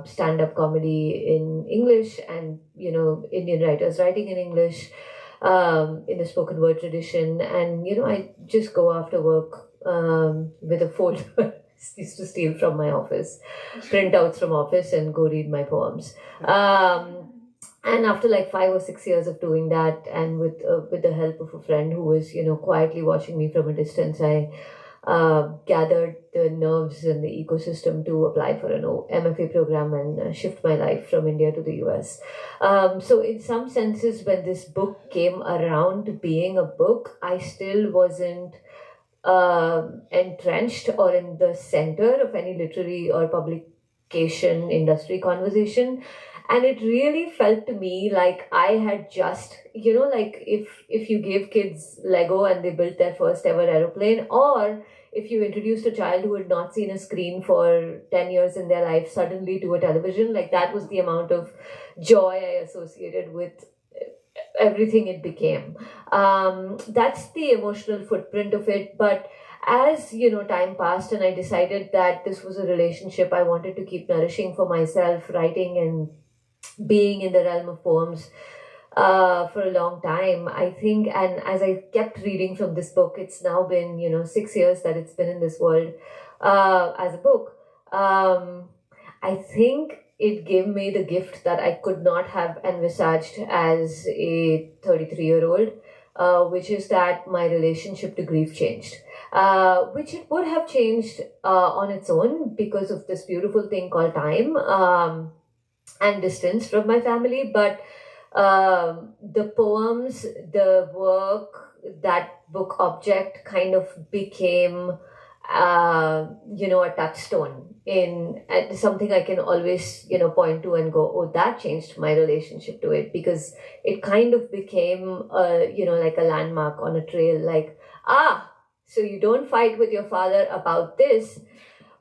[SPEAKER 3] stand-up comedy in English and, Indian writers writing in English, in the spoken word tradition. And, I just go after work with a folder. I used to steal from my office, printouts from office, and go read my poems. And after like 5 or 6 years of doing that, and with the help of a friend who was, quietly watching me from a distance, I gathered the nerves and the ecosystem to apply for an MFA program and shift my life from India to the US. So in some senses, when this book came around to being a book, I still wasn't entrenched or in the center of any literary or publication industry conversation. And it really felt to me like I had just, like if you gave kids Lego and they built their first ever aeroplane, or if you introduced a child who had not seen a screen for 10 years in their life suddenly to a television, like that was the amount of joy I associated with everything it became. That's the emotional footprint of it. But as time passed, and I decided that this was a relationship I wanted to keep nourishing for myself, writing and being in the realm of poems for a long time, I think. And as I kept reading from this book, it's now been 6 years that it's been in this world as a book. I think it gave me the gift that I could not have envisaged as a 33-year-old, which is that my relationship to grief changed, which it would have changed on its own because of this beautiful thing called time and distance from my family. But the poems, the work, that book object kind of became a touchstone in something I can always point to and go, oh, that changed my relationship to it, because it kind of became like a landmark on a trail, like, so you don't fight with your father about this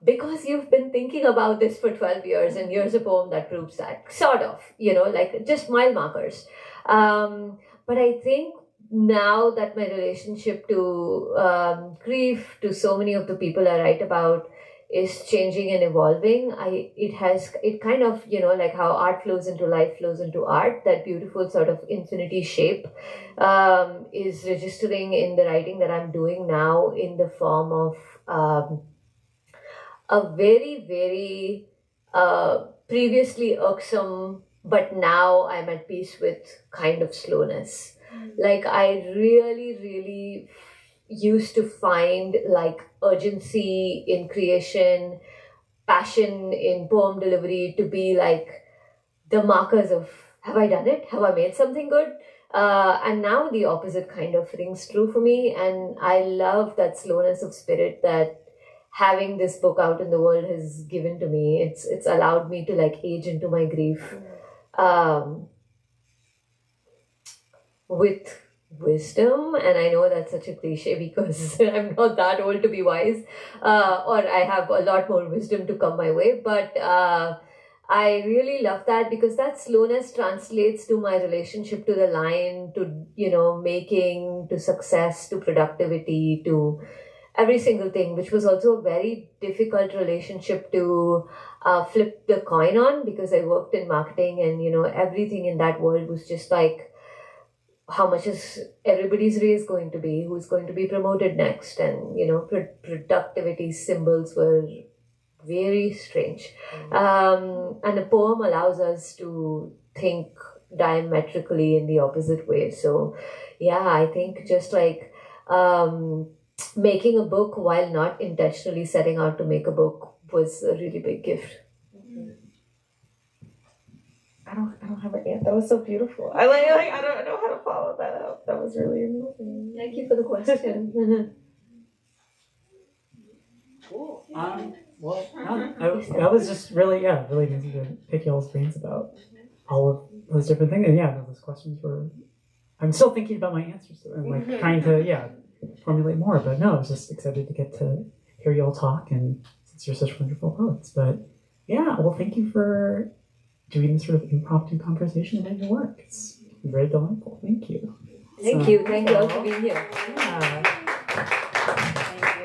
[SPEAKER 3] because you've been thinking about this for 12 years, and here's a poem that proves that, sort of, like just mile markers. But I think now that my relationship to grief, to so many of the people I write about, is changing and evolving, it kind of, like how art flows into life, flows into art, that beautiful sort of infinity shape is registering in the writing that I'm doing now in the form of a very, very previously irksome, but now I'm at peace with kind of slowness. Like I really, really used to find like urgency in creation, passion in poem delivery to be like the markers of, have I done it? Have I made something good? And now the opposite kind of rings true for me. And I love that slowness of spirit that having this book out in the world has given to me. It's allowed me to like age into my grief with wisdom. And I know that's such a cliche because I'm not that old to be wise, or I have a lot more wisdom to come my way, but I really love that, because that slowness translates to my relationship to the line, to making, to success, to productivity, to every single thing, which was also a very difficult relationship to flip the coin on, because I worked in marketing, and everything in that world was just like, how much is everybody's raise going to be, who's going to be promoted next, and productivity symbols were very strange. And a poem allows us to think diametrically in the opposite way. So yeah, I think just like making a book while not intentionally setting out to make a book was a really big gift.
[SPEAKER 2] I don't have an answer. That was so beautiful. I don't know how to follow that up. That was really amazing.
[SPEAKER 3] Thank you for the question.
[SPEAKER 5] Cool. Well, that was just really amazing to pick y'all's brains about all of those different things. And those questions were, I'm still thinking about my answers to them, like trying to, formulate more. But no, I was just excited to get to hear y'all talk, and since you're such wonderful poets. But well, thank you for doing this sort of impromptu conversation about your work. It's very delightful. Thank you.
[SPEAKER 3] Thank you all for being here.
[SPEAKER 5] Yeah.